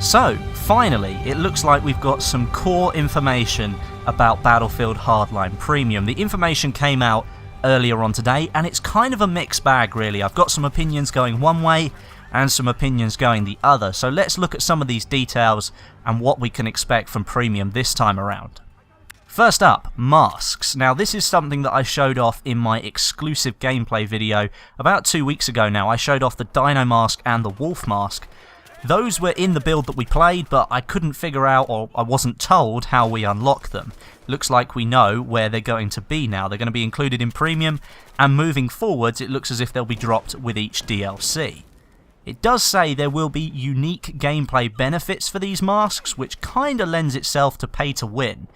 So, finally, it looks like we've got some core information about Battlefield Hardline Premium. The information came out earlier on today, and it's kind of a mixed bag, really. I've got some opinions going one way, and some opinions going the other. So let's look at some of these details, and what we can expect from Premium this time around. First up, masks. Now this is something that I showed off in my exclusive gameplay video about 2 weeks ago now. I showed off the Dino mask and the Wolf mask. Those were in the build that we played, but I couldn't figure out, or I wasn't told, how we unlock them. Looks like we know where they're going to be now. They're going to be included in Premium, and moving forwards it looks as if they'll be dropped with each DLC. It does say there will be unique gameplay benefits for these masks, which kinda lends itself to pay to win,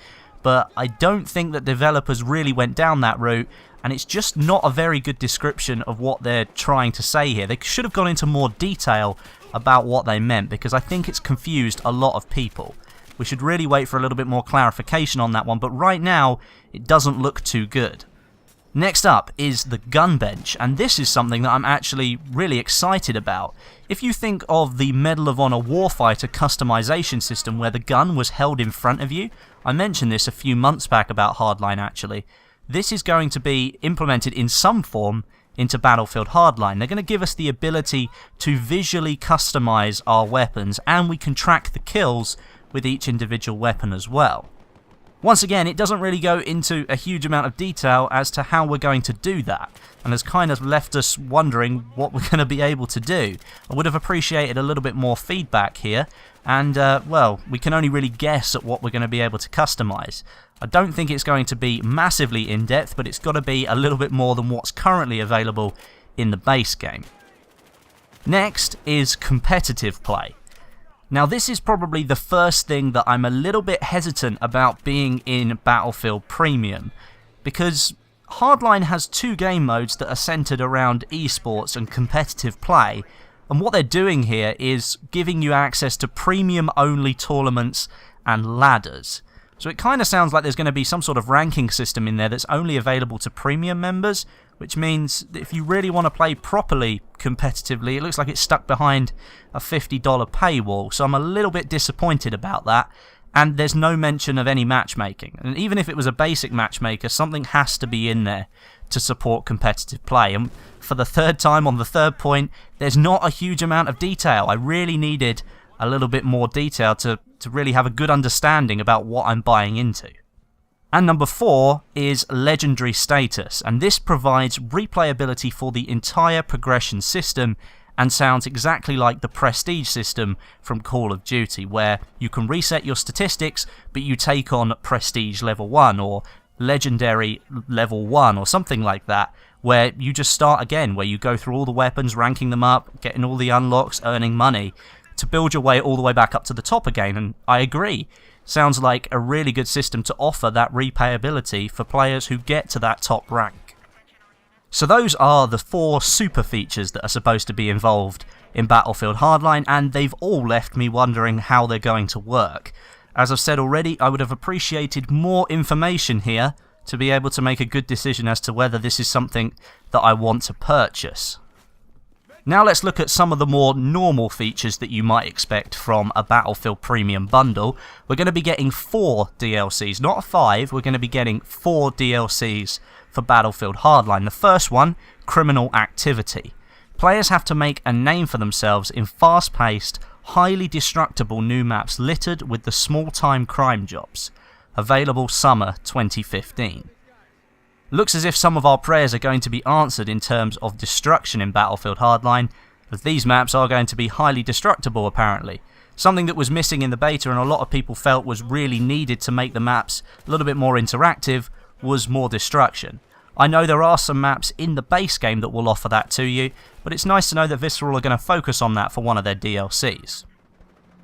but I don't think that developers really went down that route, and it's just not a very good description of what they're trying to say here. They should have gone into more detail about what they meant, because I think it's confused a lot of people. We should really wait for a little bit more clarification on that one, but right now it doesn't look too good. Next up is the gun bench, and this is something that I'm actually really excited about. If you think of the Medal of Honor Warfighter customization system where the gun was held in front of you, I mentioned this a few months back about Hardline actually, this is going to be implemented in some form into Battlefield Hardline. They're going to give us the ability to visually customize our weapons, and we can track the kills with each individual weapon as well. Once again, it doesn't really go into a huge amount of detail as to how we're going to do that, and has kind of left us wondering what we're going to be able to do. I would have appreciated a little bit more feedback here, and well, we can only really guess at what we're going to be able to customize. I don't think it's going to be massively in-depth, but it's got to be a little bit more than what's currently available in the base game. Next is competitive play. Now this is probably the first thing that I'm a little bit hesitant about being in Battlefield Premium, because Hardline has two game modes that are centered around esports and competitive play, and what they're doing here is giving you access to premium only tournaments and ladders. So it kind of sounds like there's going to be some sort of ranking system in there that's only available to premium members, which means that if you really want to play properly competitively, it looks like it's stuck behind a $50 paywall, so I'm a little bit disappointed about that. And there's no mention of any matchmaking, and even if it was a basic matchmaker, something has to be in there to support competitive play. And for the third time on the third point, there's not a huge amount of detail. I really needed a little bit more detail to really have a good understanding about what I'm buying into. And number 4 is legendary status, and this provides replayability for the entire progression system and sounds exactly like the prestige system from Call of Duty, where you can reset your statistics but you take on prestige level 1 or legendary level 1 or something like that, where you just start again, where you go through all the weapons, ranking them up, getting all the unlocks, earning money to build your way all the way back up to the top again. And I agree, sounds like a really good system to offer that replayability for players who get to that top rank. So those are the 4 super features that are supposed to be involved in Battlefield Hardline, and they've all left me wondering how they're going to work. As I've said already, I would have appreciated more information here to be able to make a good decision as to whether this is something that I want to purchase. Now let's look at some of the more normal features that you might expect from a Battlefield Premium bundle. We're going to be getting 4 DLCs, not 5, we're going to be getting 4 DLCs for Battlefield Hardline. The first one, Criminal Activity. Players have to make a name for themselves in fast-paced, highly destructible new maps littered with the small-time crime jobs. Available summer 2015. Looks as if some of our prayers are going to be answered in terms of destruction in Battlefield Hardline, as these maps are going to be highly destructible apparently. Something that was missing in the beta and a lot of people felt was really needed to make the maps a little bit more interactive was more destruction. I know there are some maps in the base game that will offer that to you, but it's nice to know that Visceral are going to focus on that for one of their DLCs.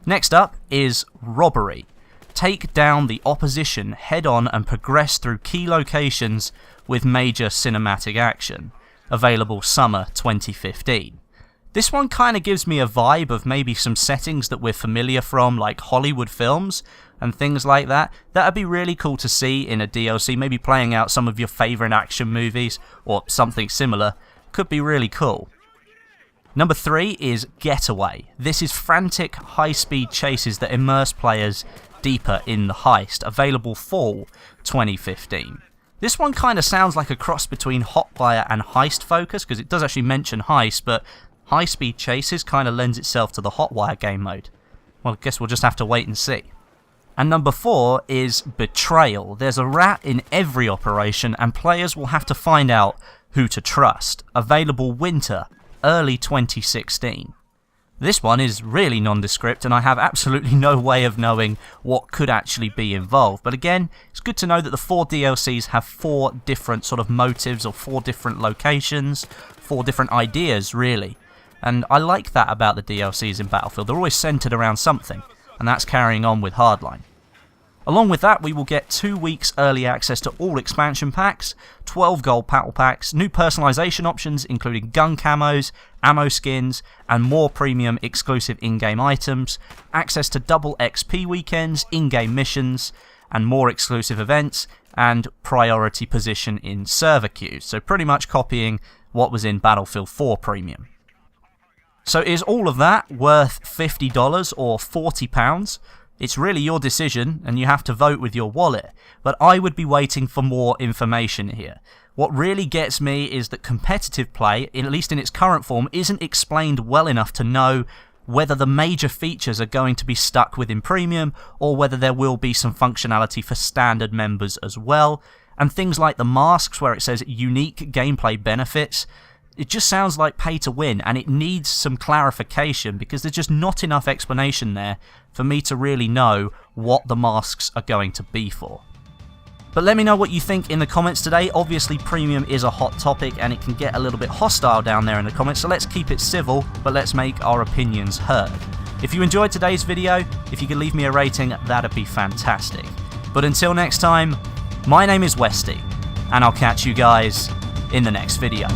Next up is Robbery. Take down the opposition head-on and progress through key locations with major cinematic action. Available summer 2015. This one kind of gives me a vibe of maybe some settings that we're familiar from, like Hollywood films and things like that. That'd be really cool to see in a DLC, maybe playing out some of your favourite action movies or something similar. Could be really cool. Number 3 is Getaway. This is frantic, high-speed chases that immerse players deeper in the heist, available fall 2015. This one kind of sounds like a cross between Hotwire and Heist Focus, because it does actually mention heist, but high-speed chases kind of lends itself to the Hotwire game mode. Well, I guess we'll just have to wait and see. And number 4 is Betrayal. There's a rat in every operation, and players will have to find out who to trust. Available winter, early 2016. This one is really nondescript, and I have absolutely no way of knowing what could actually be involved. But again, it's good to know that the 4 DLCs have 4 different sort of motives, or 4 different locations, 4 different ideas, really. And I like that about the DLCs in Battlefield. They're always centered around something, and that's carrying on with Hardline. Along with that, we will get 2 weeks early access to all expansion packs, 12 gold battle packs, new personalization options including gun camos, ammo skins, and more premium exclusive in-game items, access to double XP weekends, in-game missions, and more exclusive events, and priority position in server queues. So pretty much copying what was in Battlefield 4 Premium. So is all of that worth $50 or £40? It's really your decision, and you have to vote with your wallet, but I would be waiting for more information here. What really gets me is that competitive play, at least in its current form, isn't explained well enough to know whether the major features are going to be stuck within Premium, or whether there will be some functionality for standard members as well. And things like the masks, where it says unique gameplay benefits, it just sounds like pay to win, and it needs some clarification because there's just not enough explanation there for me to really know what the masks are going to be for. But let me know what you think in the comments today. Obviously, Premium is a hot topic and it can get a little bit hostile down there in the comments, so let's keep it civil, but let's make our opinions heard. If you enjoyed today's video, if you could leave me a rating, that'd be fantastic. But until next time, my name is Westy, and I'll catch you guys in the next video.